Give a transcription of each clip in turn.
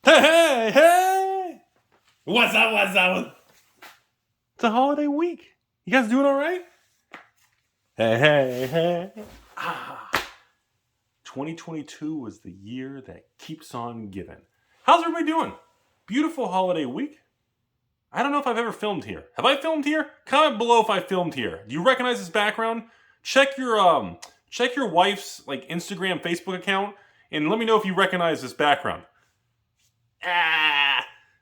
Hey, hey, hey! What's up, what's up? It's a holiday week. You guys doing all right? Hey, hey, hey. 2022 was the year that keeps on giving. How's everybody doing? Beautiful holiday week. I don't know if I've ever filmed here. Have I filmed here? Comment below if I filmed here. Do you recognize this background? Check your wife's Instagram, Facebook account, and let me know if you recognize this background.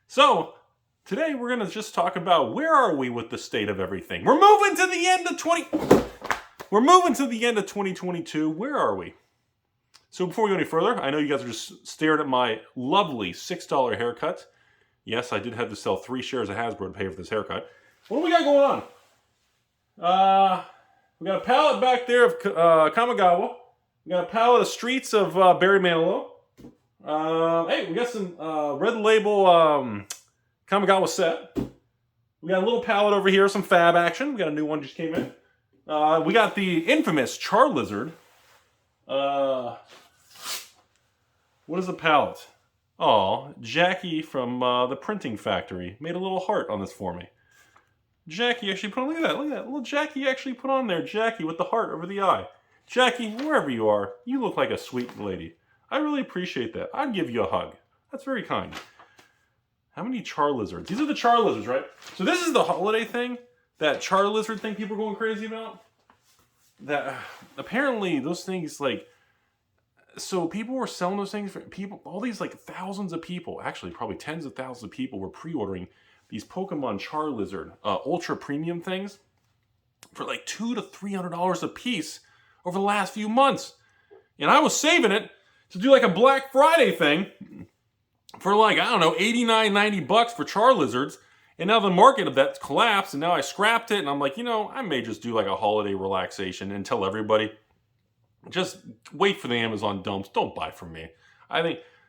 So today we're gonna just talk about where are we with the state of everything. We're moving to the end of 2022. Where are we? So before we go any further, I know you guys are just staring at my lovely $6 haircut. Yes, I did have to sell 3 shares of Hasbro to pay for this haircut. What do we got going on? We got a pallet back there of Kamigawa. We got a pallet of Streets of Barry Manilow. Hey, we got some Red Label Kamigawa set. We got a little pallet over here, some Fab action. We got a new one just came in. We got the infamous Char Lizard. What is the pallet? Oh, Jackie from the printing factory made a little heart on this for me. Jackie actually put on, look at that, little Jackie actually put on there, Jackie with the heart over the eye. Jackie, wherever you are, you look like a sweet lady. I really appreciate that. I'd give you a hug. That's very kind. How many Char Lizards? These are the Char Lizards, right? So this is the holiday thing, that Char Lizard thing people are going crazy about. That apparently those things so people were selling those things for people, all these thousands of people, actually probably tens of thousands of people were pre-ordering these Pokemon Char Lizard ultra premium things for $200 to $300 a piece over the last few months. And I was saving it to do a Black Friday thing for I don't know, $89-$90 for Char Lizards. And now the market of that's collapsed, and now I scrapped it, and I'm like, I may just do a holiday relaxation and tell everybody, just wait for the Amazon dumps, don't buy from me.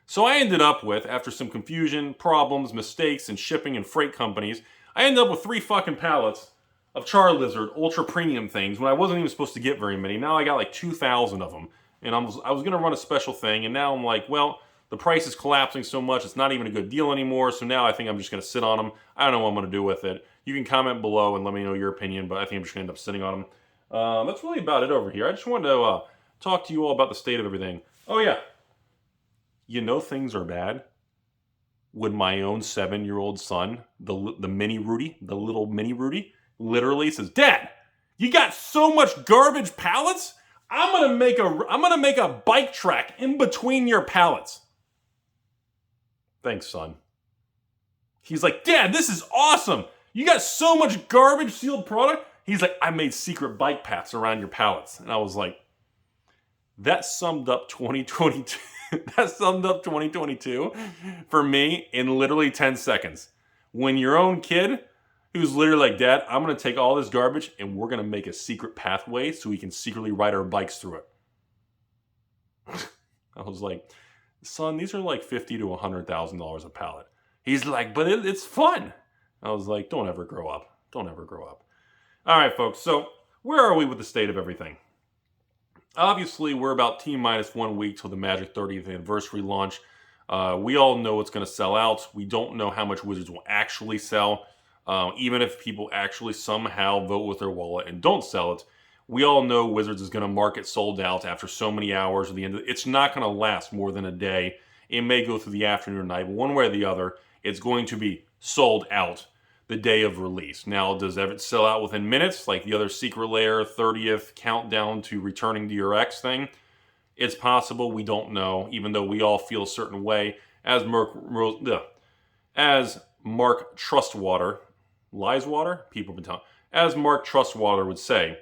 So I ended up with, after some confusion, problems, mistakes, and shipping and freight companies, I ended up with 3 fucking pallets of Char Lizard ultra premium things when I wasn't even supposed to get very many. Now I got 2,000 of them, and I was going to run a special thing, and now I'm like, well, the price is collapsing so much, it's not even a good deal anymore, so now I think I'm just going to sit on them. I don't know what I'm going to do with it. You can comment below and let me know your opinion, but I think I'm just going to end up sitting on them. That's really about it over here. I just wanted to talk to you all about the state of everything. Oh yeah. Things are bad when my own 7-year-old son, the mini Rudy, the little mini Rudy, literally says, "Dad, you got so much garbage pallets? I'm gonna make a bike track in between your pallets." Thanks, son. He's like, "Dad, this is awesome. You got so much garbage sealed product." He's like, "I made secret bike paths around your pallets." And I was like, that summed up 2022. That summed up 2022 for me in literally 10 seconds. When your own kid, who's literally like, "Dad, I'm going to take all this garbage and we're going to make a secret pathway so we can secretly ride our bikes through it." I was like, "Son, these are $50,000 to $100,000 a pallet." He's like, "But it's fun." I was like, don't ever grow up. Don't ever grow up. All right, folks. So where are we with the state of everything? Obviously, we're about T-minus 1 week till the Magic 30th anniversary launch. We all know it's going to sell out. We don't know how much Wizards will actually sell. Even if people actually somehow vote with their wallet and don't sell it, we all know Wizards is going to market sold out after so many hours at the end. It's not going to last more than a day. It may go through the afternoon or night, but one way or the other, it's going to be sold out the day of release. Now, does it sell out within minutes, like the other Secret Lair 30th countdown to returning to your ex thing? It's possible. We don't know, even though we all feel a certain way. As Mark Trustwater, Lieswater? People have been telling. As Mark Trustwater would say,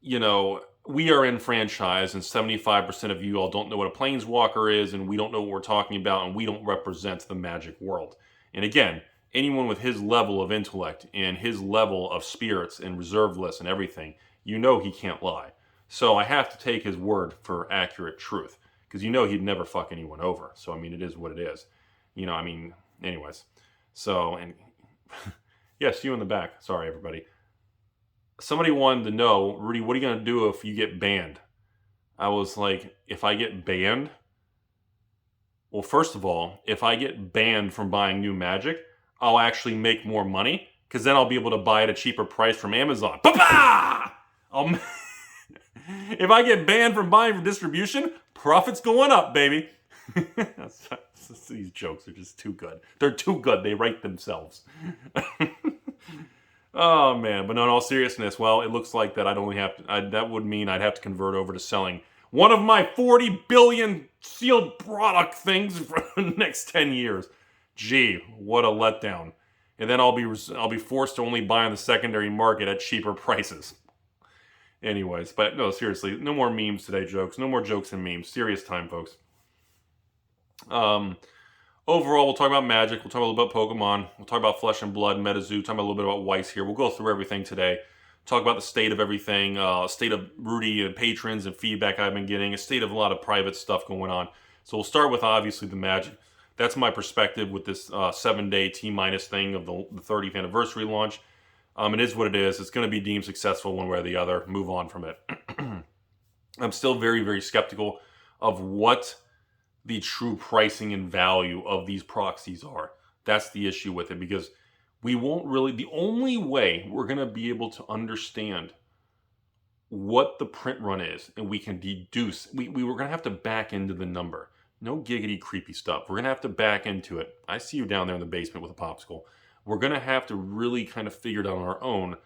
we are in franchise, and 75% of you all don't know what a planeswalker is, and we don't know what we're talking about, and we don't represent the Magic world. And again, anyone with his level of intellect and his level of spirits and reserve lists and everything, he can't lie. So I have to take his word for accurate truth, because he'd never fuck anyone over. So, it is what it is. Anyways. So, and yes, you in the back. Sorry, everybody. Somebody wanted to know, "Rudy, what are you going to do if you get banned?" I was like, if I get banned, Well, first of all, if I get banned from buying new Magic, I'll actually make more money because then I'll be able to buy at a cheaper price from Amazon. Ba-ba! If I get banned from buying for distribution, profits going up, baby. These jokes are just too good. They're too good. They write themselves. Oh man, but no, in all seriousness, well, it looks like that I'd only have to, that would mean I'd have to convert over to selling one of my 40 billion sealed product things for the next 10 years. Gee, what a letdown. And then I'll be forced to only buy on the secondary market at cheaper prices. Anyways, but no, seriously, no more memes today, jokes. No more jokes and memes. Serious time, folks. Overall, we'll talk about Magic, we'll talk a little bit about Pokemon, we'll talk about Flesh and Blood, MetaZoo, talk about a little bit about Weiss here. We'll go through everything today, talk about the state of everything, state of Rudy and patrons and feedback I've been getting, a state of a lot of private stuff going on. So we'll start with, obviously, the Magic. That's my perspective with this 7-day T-minus thing of the 30th anniversary launch. It is what it is. It's going to be deemed successful one way or the other. Move on from it. I'm still very, very skeptical of what the true pricing and value of these proxies are. That's the issue with it, because we won't really, the only way we're going to be able to understand what the print run is and we can deduce, we were going to have to back into the number. No giggity creepy stuff. We're going to have to back into it. I see you down there in the basement with a popsicle. We're going to have to really kind of figure it out on our own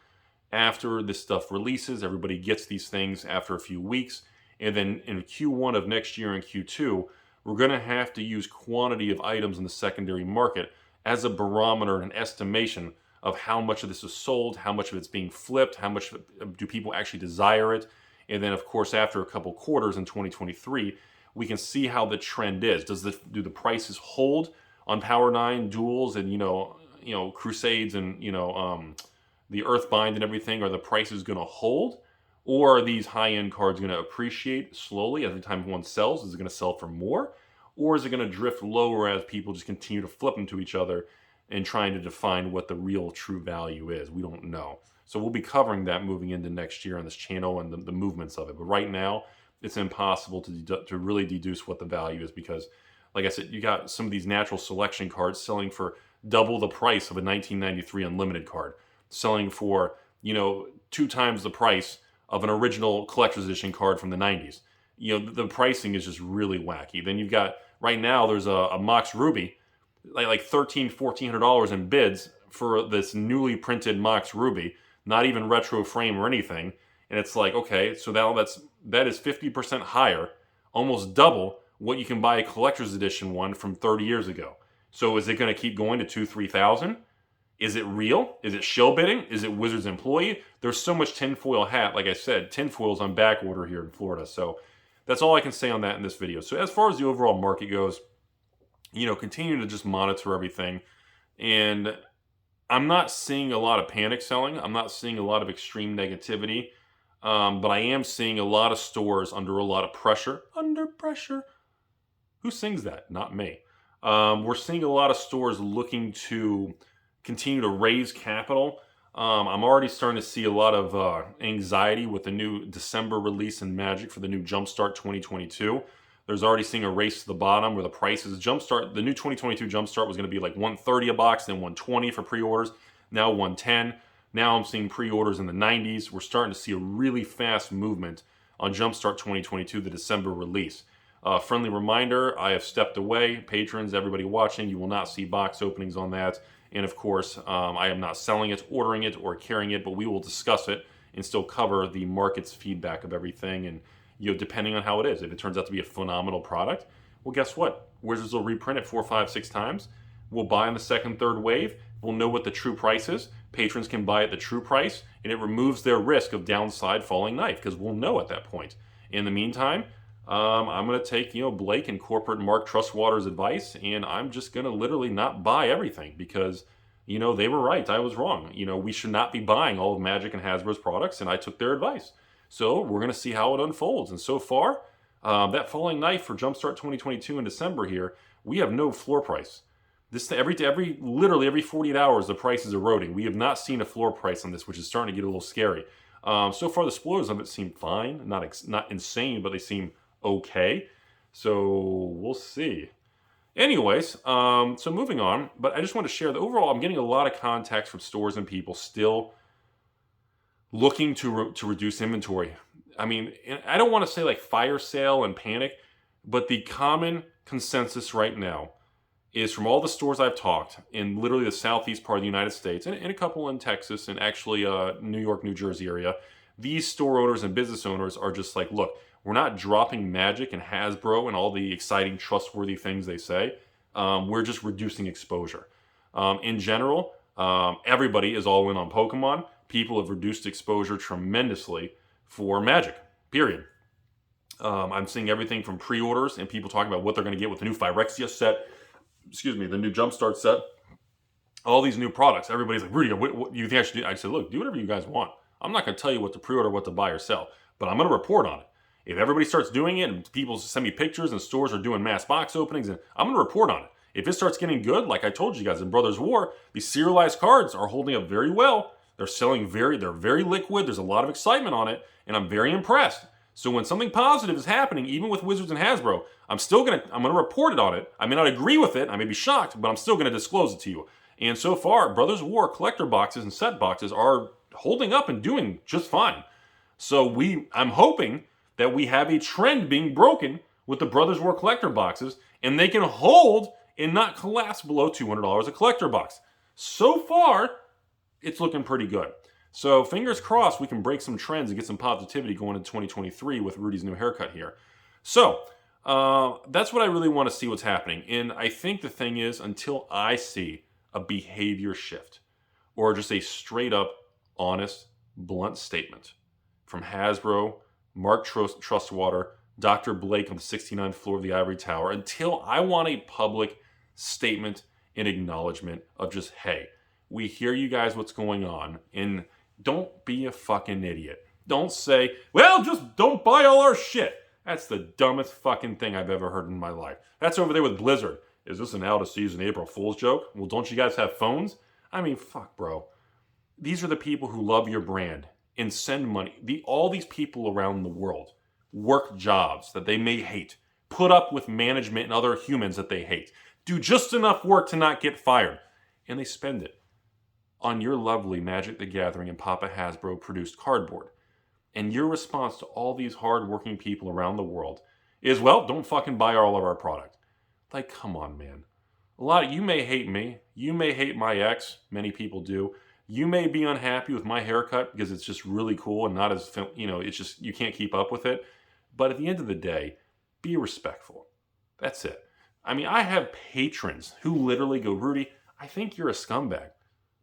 after this stuff releases. Everybody gets these things after a few weeks. And then in Q1 of next year and Q2, we're going to have to use quantity of items in the secondary market as a barometer and an estimation of how much of this is sold, how much of it's being flipped, how much do people actually desire it. And then, of course, after a couple quarters in 2023, we can see how the trend is. Do the prices hold on Power 9 duels and, Crusades and, the Earthbind and everything? Are the prices going to hold? Or are these high-end cards going to appreciate slowly every time one sells? Is it going to sell for more? Or is it going to drift lower as people just continue to flip them to each other and trying to define what the real true value is? We don't know. So we'll be covering that moving into next year on this channel and the movements of it. But right now, it's impossible to really deduce what the value is because, like I said, you got some of these natural selection cards selling for double the price of a 1993 Unlimited card, selling for, 2 times the price of an original collector's edition card from the 90s. The pricing is just really wacky. Then you've got, right now, there's a Mox Ruby, like $1,300, $1,400 in bids for this newly printed Mox Ruby, not even retro frame or anything. And it's like, okay, so that is 50% higher, almost double what you can buy a collector's edition one from 30 years ago. So is it going to keep going to 2,000, 3,000? Is it real? Is it shill bidding? Is it Wizards employee? There's so much tinfoil hat. Like I said, tinfoil's on back order here in Florida. So that's all I can say on that in this video. So as far as the overall market goes, continue to just monitor everything. And I'm not seeing a lot of panic selling. I'm not seeing a lot of extreme negativity. But I am seeing a lot of stores under a lot of pressure. Under pressure? Who sings that? Not me. We're seeing a lot of stores looking to continue to raise capital. I'm already starting to see a lot of anxiety with the new December release in Magic for the new Jumpstart 2022. There's already seeing a race to the bottom where the prices Jumpstart, the new 2022 Jumpstart was going to be like $130 a box, then $120 for pre-orders, now $110. Now I'm seeing pre-orders in the 90s. We're starting to see a really fast movement on Jumpstart 2022, the December release. Friendly reminder, I have stepped away. Patrons, everybody watching, you will not see box openings on that. And of course, I am not selling it, ordering it, or carrying it, but we will discuss it and still cover the market's feedback of everything. And depending on how it is, if it turns out to be a phenomenal product, well, guess what? Wizards will reprint it 4, 5, 6 times. We'll buy in the second, third wave. We'll know what the true price is. Patrons can buy at the true price, and it removes their risk of downside falling knife because we'll know at that point. In the meantime, I'm going to take, Blake and corporate Mark Trustwater's advice, and I'm just going to literally not buy everything because, they were right. I was wrong. We should not be buying all of Magic and Hasbro's products, and I took their advice. So we're going to see how it unfolds. And so far, that falling knife for Jumpstart 2022 in December here, we have no floor price. This literally every 48 hours, the price is eroding. We have not seen a floor price on this, which is starting to get a little scary. So far, the spoilers of it seem fine, not insane, but they seem okay. So we'll see. Anyways, so moving on, but I just want to share that overall, I'm getting a lot of contacts from stores and people still looking to reduce inventory. I mean, I don't want to say like fire sale and panic, but the common consensus right now is from all the stores I've talked in literally the southeast part of the United States and a couple in Texas and actually New York, New Jersey area, these store owners and business owners are just like, look, we're not dropping Magic and Hasbro and all the exciting, trustworthy things they say. We're just reducing exposure. In general, everybody is all in on Pokemon. People have reduced exposure tremendously for Magic, period. I'm seeing everything from pre-orders and people talking about what they're going to get with the new Phyrexia set, the new Jumpstart set, all these new products. Everybody's like, Rudy, what do you think I should do? I said, look, do whatever you guys want. I'm not going to tell you what to pre-order, what to buy or sell, but I'm going to report on it. If everybody starts doing it and people send me pictures and stores are doing mass box openings, and I'm going to report on it. If it starts getting good, like I told you guys in Brothers War, these serialized cards are holding up very well. They're selling they're very liquid. There's a lot of excitement on it, and I'm very impressed. So when something positive is happening, even with Wizards and Hasbro, I'm gonna report it on it. I may not agree with it, I may be shocked, but I'm still gonna disclose it to you. And so far, Brothers War collector boxes and set boxes are holding up and doing just fine. So I'm hoping that we have a trend being broken with the Brothers War collector boxes, and they can hold and not collapse below $200 a collector box. So far, it's looking pretty good. So fingers crossed we can break some trends and get some positivity going into 2023 with Rudy's new haircut here. So that's what I really want to see what's happening. And I think the thing is, until I see a behavior shift or just a straight up, honest, blunt statement from Hasbro, Mark Trustwater, Dr. Blake on the 69th floor of the Ivory Tower, until I want a public statement and acknowledgement of just, hey, we hear you guys what's going on, and don't be a fucking idiot. Don't say, well, just don't buy all our shit. That's the dumbest fucking thing I've ever heard in my life. That's over there with Blizzard. Is this an out-of-season April Fool's joke? Well, don't you guys have phones? I mean, fuck, bro. These are the people who love your brand and send money. All these people around the world work jobs that they may hate, put up with management and other humans that they hate, do just enough work to not get fired, and they spend it on your lovely Magic the Gathering and Papa Hasbro produced cardboard. And your response to all these hard-working people around the world is, well, don't fucking buy all of our product. Like, come on, man. You may hate me. You may hate my ex. Many people do. You may be unhappy with my haircut because it's just really cool and not as, it's just, you can't keep up with it. But at the end of the day, be respectful. That's it. I mean, I have patrons who literally go, Rudy, I think you're a scumbag,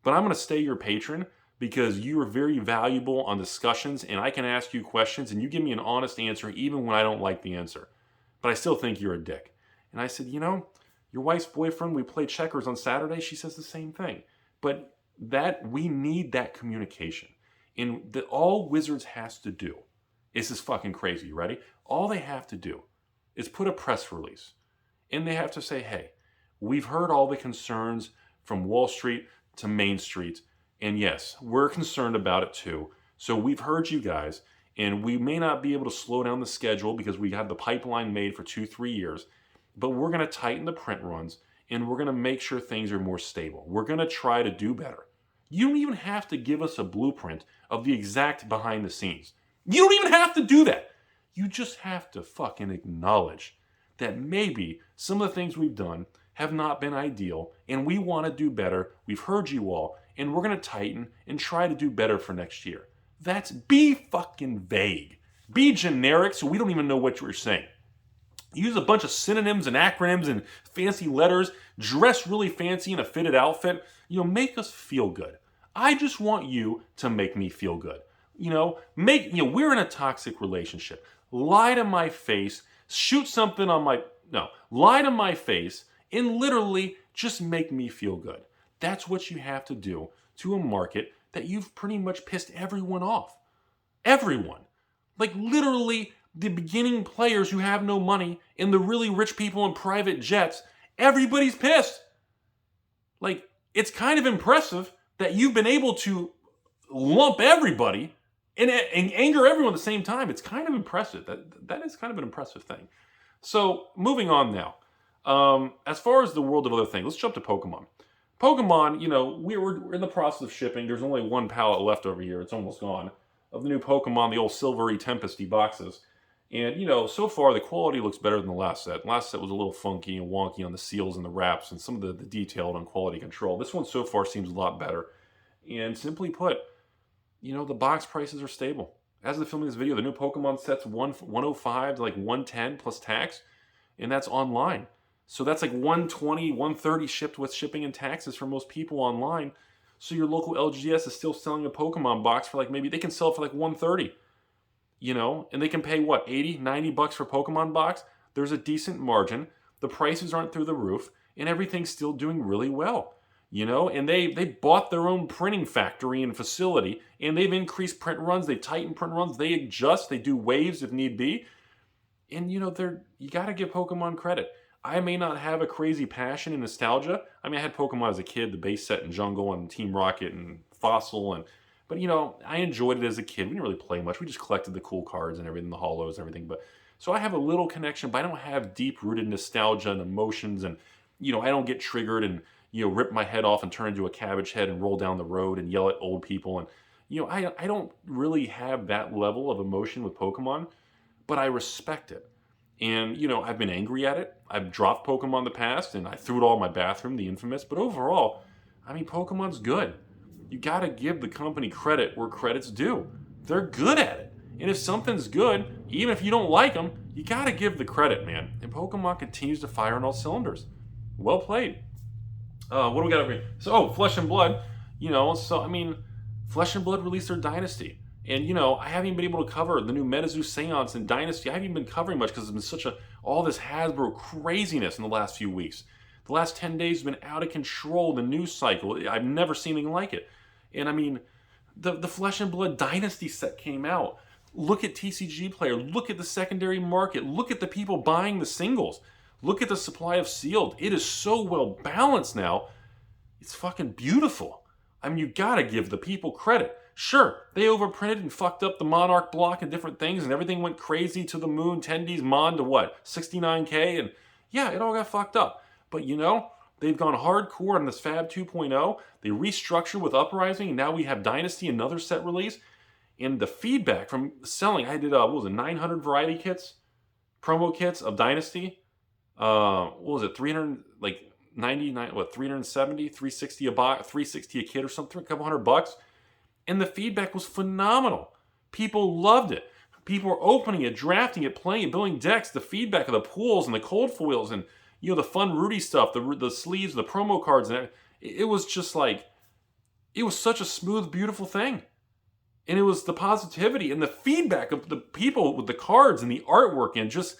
but I'm going to stay your patron because you are very valuable on discussions and I can ask you questions and you give me an honest answer even when I don't like the answer. But I still think you're a dick. And I said, your wife's boyfriend, we play checkers on Saturday. She says the same thing. But we need that communication. And all Wizards has to do, this is fucking crazy, you ready? All they have to do is put a press release. And they have to say, hey, we've heard all the concerns from Wall Street to Main Street. And yes, we're concerned about it too. So we've heard you guys, and we may not be able to slow down the schedule because we have the pipeline made for 2-3 years, but we're going to tighten the print runs and we're going to make sure things are more stable. We're going to try to do better. You don't even have to give us a blueprint of the exact behind the scenes. You don't even have to do that. You just have to fucking acknowledge that maybe some of the things we've done have not been ideal and we want to do better. We've heard you all and we're going to tighten and try to do better for next year. Be fucking vague. Be generic so we don't even know what you're saying. Use a bunch of synonyms and acronyms and fancy letters. Dress really fancy in a fitted outfit. Make us feel good. I just want you to make me feel good. We're in a toxic relationship. Lie to my face, lie to my face and literally just make me feel good. That's what you have to do to a market that you've pretty much pissed everyone off. Everyone. Like literally the beginning players who have no money and the really rich people in private jets, everybody's pissed. Like, it's kind of impressive that you've been able to lump everybody and anger everyone at the same time. It's kind of impressive. That is kind of an impressive thing. So, moving on now. As far as the world of other things, let's jump to Pokemon. Pokemon, we're in the process of shipping. There's only one pallet left over here. It's almost gone. Of the new Pokemon, the old silvery Tempesty boxes. And, so far the quality looks better than the last set. Last set was a little funky and wonky on the seals and the wraps and some of the detail on quality control. This one so far seems a lot better. And simply put, the box prices are stable. As of the filming of this video, the new Pokemon set's 105 to like 110 plus tax, and that's online. So that's like 120, 130 shipped with shipping and taxes for most people online. So your local LGS is still selling a Pokemon box for like, maybe they can sell it for like 130, and they can pay what, 80, 90 bucks for a Pokemon box. There's a decent margin. The prices aren't through the roof, and everything's still doing really well. And they bought their own printing factory and facility, and they've increased print runs, they tighten print runs, they adjust, they do waves if need be. And you got to give Pokemon credit. I may not have a crazy passion and nostalgia. I mean, I had Pokemon as a kid, the base set and Jungle and Team Rocket and Fossil, but I enjoyed it as a kid. We didn't really play much. We just collected the cool cards and everything, the holos and everything. But so I have a little connection, but I don't have deep-rooted nostalgia and emotions, and I don't get triggered and rip my head off and turn into a cabbage head and roll down the road and yell at old people. And, I don't really have that level of emotion with Pokemon, but I respect it. And, I've been angry at it. I've dropped Pokemon in the past, and I threw it all in my bathroom, the infamous. But overall, Pokemon's good. You got to give the company credit where credit's due. They're good at it. And if something's good, even if you don't like them, you got to give the credit, man. And Pokemon continues to fire on all cylinders. Well played. What do we got over here? So, Flesh and Blood. Flesh and Blood released their Dynasty. And, I haven't even been able to cover the new Metazoo Seance and Dynasty. I haven't even been covering much because there's been all this Hasbro craziness in the last few weeks. The last 10 days have been out of control, the news cycle. I've never seen anything like it. And, the Flesh and Blood Dynasty set came out. Look at TCG Player. Look at the secondary market. Look at the people buying the singles. Look at the supply of sealed. It is so well balanced now. It's fucking beautiful. You gotta give the people credit. Sure, they overprinted and fucked up the Monarch block and different things, and everything went crazy to the moon. Tendies Mon to what? 69K? And yeah, it all got fucked up. But they've gone hardcore on this Fab 2.0. They restructured with Uprising, and now we have Dynasty, another set release. And the feedback from selling, I did, 900 variety kits? Promo kits of Dynasty. 300, 370, 360 a box, 360 a kit or something, a couple $100. And the feedback was phenomenal. People loved it. People were opening it, drafting it, playing it, building decks. The feedback of the pools and the cold foils and the fun Rudy stuff, the sleeves, the promo cards, and it was just like, it was such a smooth, beautiful thing. And it was the positivity and the feedback of the people with the cards and the artwork and just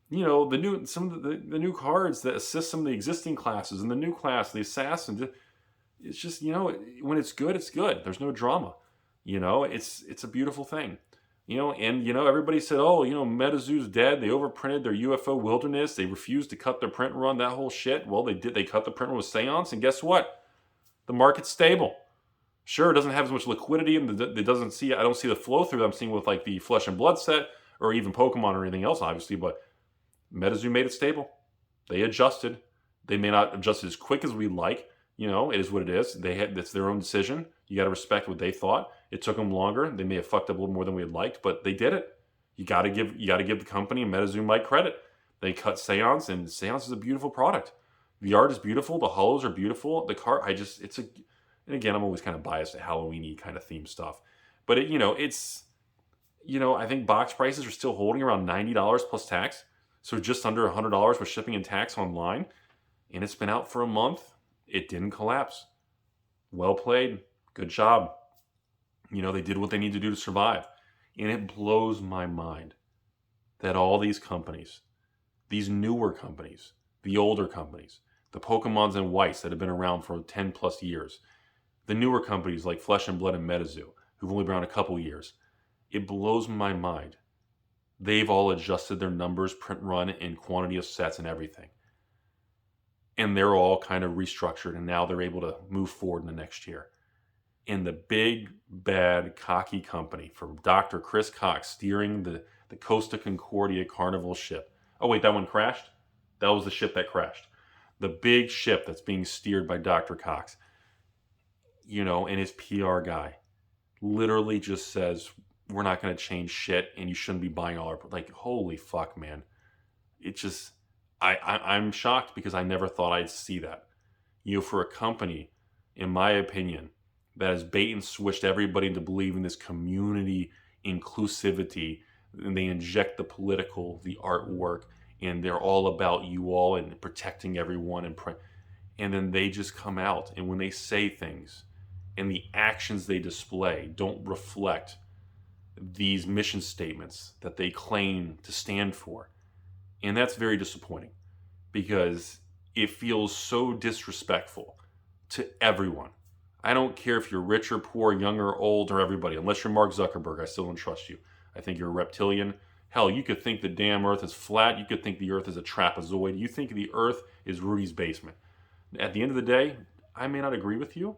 the new cards that assist some of the existing classes and the new class, the assassin. It's just, when it's good, it's good. There's no drama. It's a beautiful thing. Everybody said, Metazoo's dead. They overprinted their UFO Wilderness. They refused to cut their print run, that whole shit. Well, they did. They cut the print run with Seance, and guess what? The market's stable. Sure, it doesn't have as much liquidity, and I don't see the flow through that I'm seeing with like the Flesh and Blood set or even Pokemon or anything else, obviously, but Metazoo made it stable. They adjusted. They may not adjust as quick as we'd like. It is what it is. It's their own decision. You got to respect what they thought. It took them longer. They may have fucked up a little more than we had liked, but they did it. You got to give the company and Metazoo Mike credit. They cut Seance, and Seance is a beautiful product. The art is beautiful. The holos are beautiful. The card, and again, I'm always kind of biased to Halloween-y kind of theme stuff, but I think box prices are still holding around $90 plus tax. So just under $100 with shipping and tax online. And it's been out for a month. It didn't collapse. Well played. Good job. They did what they need to do to survive. And it blows my mind that all these companies, these newer companies, the older companies, the Pokemons and Whites that have been around for 10 plus years, the newer companies like Flesh and Blood and Metazoo, who've only been around a couple years, it blows my mind. They've all adjusted their numbers, print run, and quantity of sets and everything. And they're all kind of restructured, and now they're able to move forward in the next year. And the big, bad, cocky company from Dr. Chris Cox steering the Costa Concordia Carnival ship. Oh, wait, that one crashed? That was the ship that crashed. The big ship that's being steered by Dr. Cox, and his PR guy literally just says, we're not going to change shit and you shouldn't be buying all our, like, holy fuck, man. It just, I'm shocked because I never thought I'd see that. For a company, in my opinion, that has bait and switched everybody into believing this community inclusivity, and they inject the political, the artwork, and they're all about you all and protecting everyone, and then they just come out, and when they say things and the actions they display don't reflect these mission statements that they claim to stand for. And that's very disappointing because it feels so disrespectful to everyone. I don't care if you're rich or poor, young or old, or everybody. Unless you're Mark Zuckerberg, I still don't trust you. I think you're a reptilian. Hell, you could think the damn earth is flat. You could think the earth is a trapezoid. You think the earth is Rudy's basement. At the end of the day, I may not agree with you,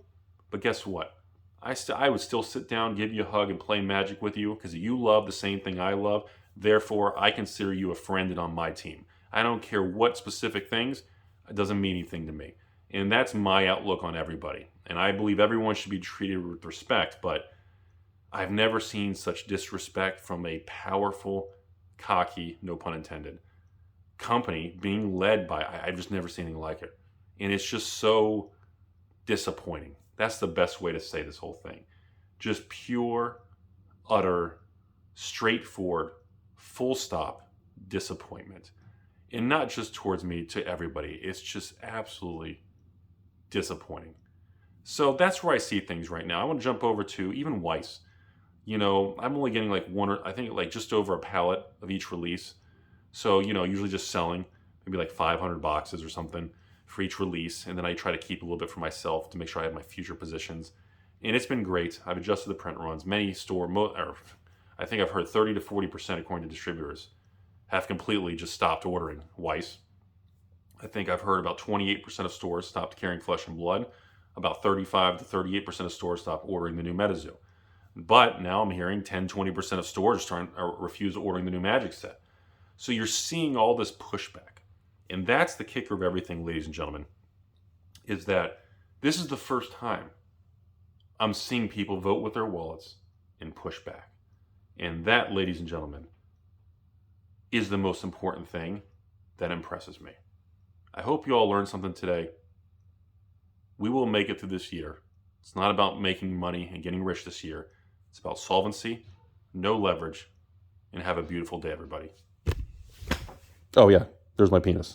but guess what? I would still sit down, give you a hug, and play magic with you because you love the same thing I love. Therefore, I consider you a friend and on my team. I don't care what specific things. It doesn't mean anything to me. And that's my outlook on everybody. And I believe everyone should be treated with respect, but I've never seen such disrespect from a powerful, cocky, no pun intended, company being led by, I've just never seen anything like it. And it's just so disappointing. That's the best way to say this whole thing. Just pure, utter, straightforward, full stop disappointment. And not just towards me, to everybody. It's just absolutely disappointing. So that's where I see things right now. I want to jump over to even Weiss. I'm only getting like just over a pallet of each release. So, usually just selling maybe like 500 boxes or something for each release. And then I try to keep a little bit for myself to make sure I have my future positions. And it's been great. I've adjusted the print runs. Many I think I've heard 30 to 40% according to distributors have completely just stopped ordering Weiss. I think I've heard about 28% of stores stopped carrying Flesh and Blood. About 35 to 38% of stores stopped ordering the new MetaZoo. But now I'm hearing 10-20% of stores refuse ordering the new Magic set. So you're seeing all this pushback. And that's the kicker of everything, ladies and gentlemen, is that this is the first time I'm seeing people vote with their wallets and push back. And that, ladies and gentlemen, is the most important thing that impresses me. I hope you all learned something today. We will make it through this year. It's not about making money and getting rich this year. It's about solvency, no leverage, and have a beautiful day, everybody. Oh yeah, there's my penis.